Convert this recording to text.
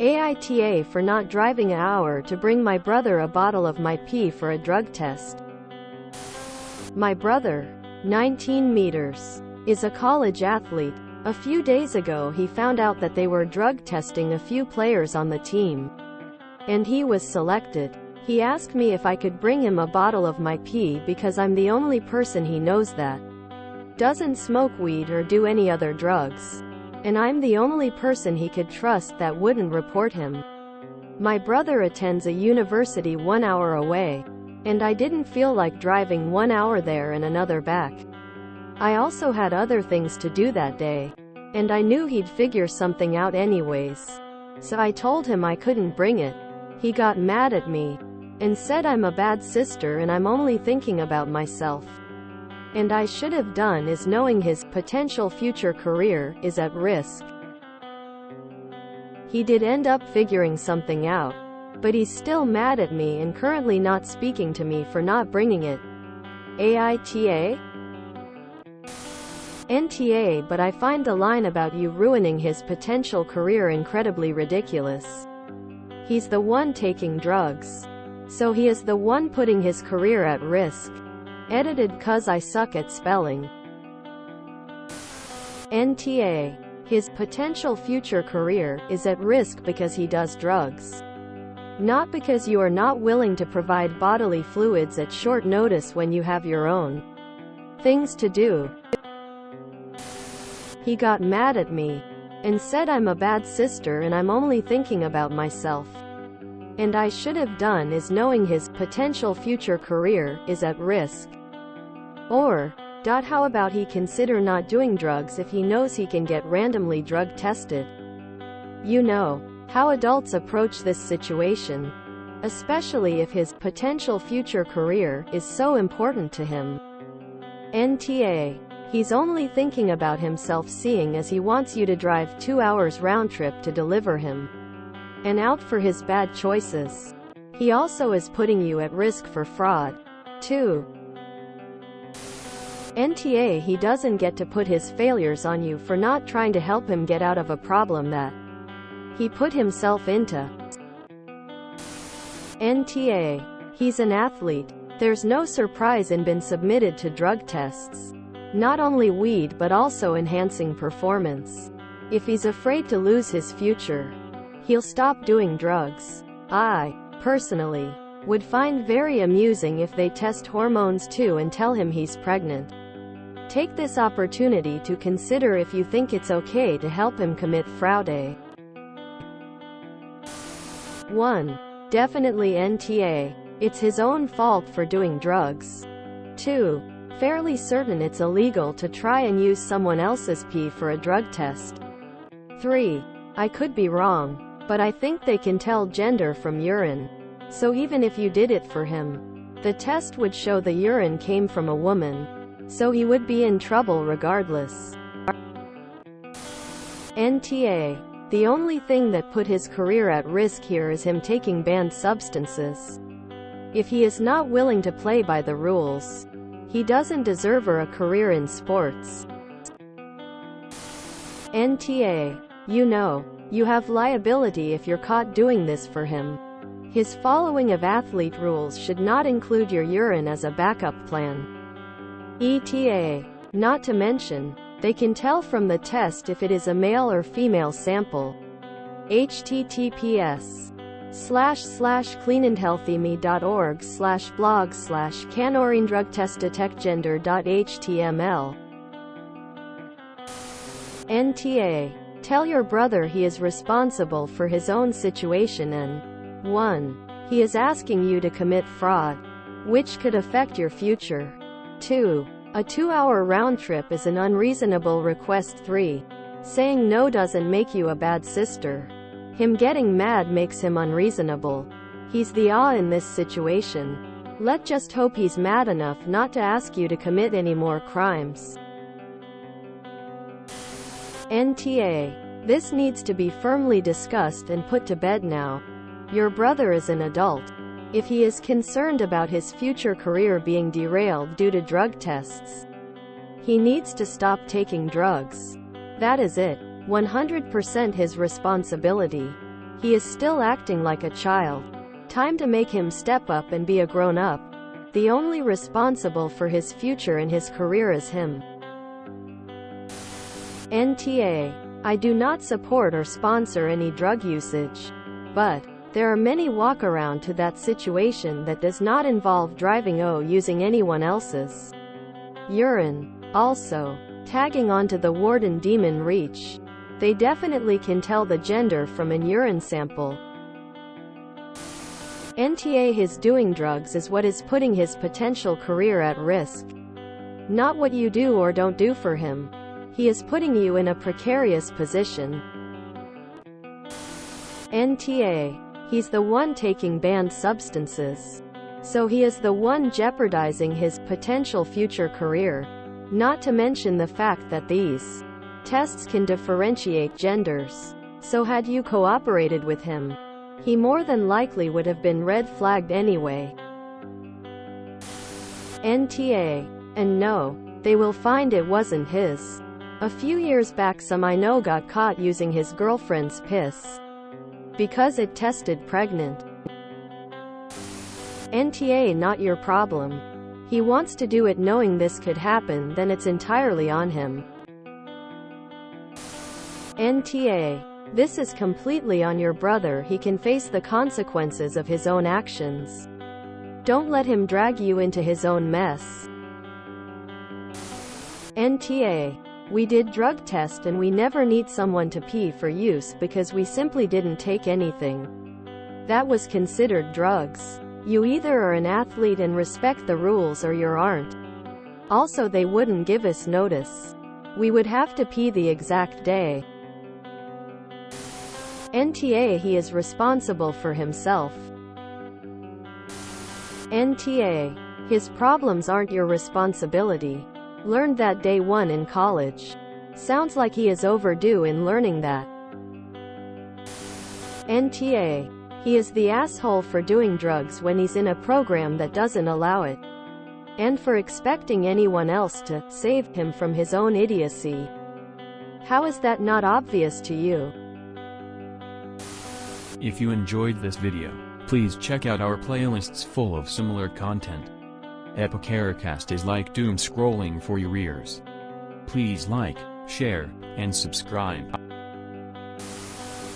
AITA for not driving an hour to bring my brother a bottle of my pee for a drug test. My brother, 19 meters, is a college athlete. A few days ago he found out that they were drug testing a few players on the team. And he was selected. He asked me if I could bring him a bottle of my pee because I'm the only person he knows that doesn't smoke weed or do any other drugs. And I'm the only person he could trust that wouldn't report him. My brother attends a university 1 hour away, and I didn't feel like driving 1 hour there and another back. I also had other things to do that day, and I knew he'd figure something out anyways. So I told him I couldn't bring it. He got mad at me, and said I'm a bad sister and I'm only thinking about myself. And I should have done is knowing his potential future career is at risk. He did end up figuring something out, but he's still mad at me and currently not speaking to me for not bringing it. AITA? NTA, but I find the line about you ruining his potential career incredibly ridiculous. He's the one taking drugs, so he is the one putting his career at risk. Edited 'cause I suck at spelling. NTA. His potential future career is at risk because he does drugs. Not because you are not willing to provide bodily fluids at short notice when you have your own things to do. He got mad at me, and said I'm a bad sister and I'm only thinking about myself. And I should have done is knowing his potential future career is at risk. Or, how about he consider not doing drugs if he knows he can get randomly drug tested? You know how adults approach this situation, especially if his potential future career is so important to him. NTA. He's only thinking about himself seeing as he wants you to drive 2 hours round trip to deliver him. And out for his bad choices. He also is putting you at risk for fraud, too. NTA. He doesn't get to put his failures on you for not trying to help him get out of a problem that he put himself into. NTA. He's an athlete. There's no surprise in been submitted to drug tests. Not only weed but also enhancing performance. If he's afraid to lose his future, he'll stop doing drugs. I, personally, would find very amusing if they test hormones too and tell him he's pregnant. Take this opportunity to consider if you think it's okay to help him commit fraude. 1. Definitely NTA. It's his own fault for doing drugs. 2. Fairly certain it's illegal to try and use someone else's pee for a drug test. 3. I could be wrong, but I think they can tell gender from urine. So even if you did it for him, the test would show the urine came from a woman. So he would be in trouble regardless. NTA. The only thing that put his career at risk here is him taking banned substances. If he is not willing to play by the rules, he doesn't deserve a career in sports. NTA. You know, you have liability if you're caught doing this for him. His following of athlete rules should not include your urine as a backup plan. ETA. Not to mention, they can tell from the test if it is a male or female sample. https://cleanandhealthyme.org/blog/canorinedrugtestdetectgender.html. NTA. Tell your brother he is responsible for his own situation and 1. He is asking you to commit fraud, which could affect your future. 2. A 2-hour round trip is an unreasonable request. 3. Saying no doesn't make you a bad sister. Him getting mad makes him unreasonable. He's the in this situation. Let's just hope he's mad enough not to ask you to commit any more crimes. NTA. This needs to be firmly discussed and put to bed now. Your brother is an adult. If he is concerned about his future career being derailed due to drug tests, he needs to stop taking drugs. That is it. 100% his responsibility. He is still acting like a child. Time to make him step up and be a grown-up. The only responsible for his future and his career is him. NTA. I do not support or sponsor any drug usage. But there are many walk-around to that situation that does not involve driving or using anyone else's urine. Also, tagging onto the warden demon reach. They definitely can tell the gender from an urine sample. NTA. His doing drugs is what is putting his potential career at risk. Not what you do or don't do for him. He is putting you in a precarious position. NTA. He's the one taking banned substances. So he is the one jeopardizing his potential future career. Not to mention the fact that these tests can differentiate genders. So had you cooperated with him, he more than likely would have been red flagged anyway. NTA. And no, they will find it wasn't his. A few years back some I know got caught using his girlfriend's piss because it tested pregnant. NTA. Not your problem. He wants to do it knowing this could happen, then it's entirely on him. NTA. This is completely on your brother. He can face the consequences of his own actions. Don't let him drag you into his own mess. NTA. We did drug test and we never need someone to pee for use because we simply didn't take anything that was considered drugs. You either are an athlete and respect the rules or you aren't. Also, they wouldn't give us notice. We would have to pee the exact day. NTA. He is responsible for himself. NTA. His problems aren't your responsibility. Learned that day one in college. Sounds like he is overdue in learning that. NTA. He is the asshole for doing drugs when he's in a program that doesn't allow it. And for expecting anyone else to save him from his own idiocy. How is that not obvious to you? If you enjoyed this video, please check out our playlists full of similar content. AmITheAsshole is like doom scrolling for your ears. Please like, share, and subscribe.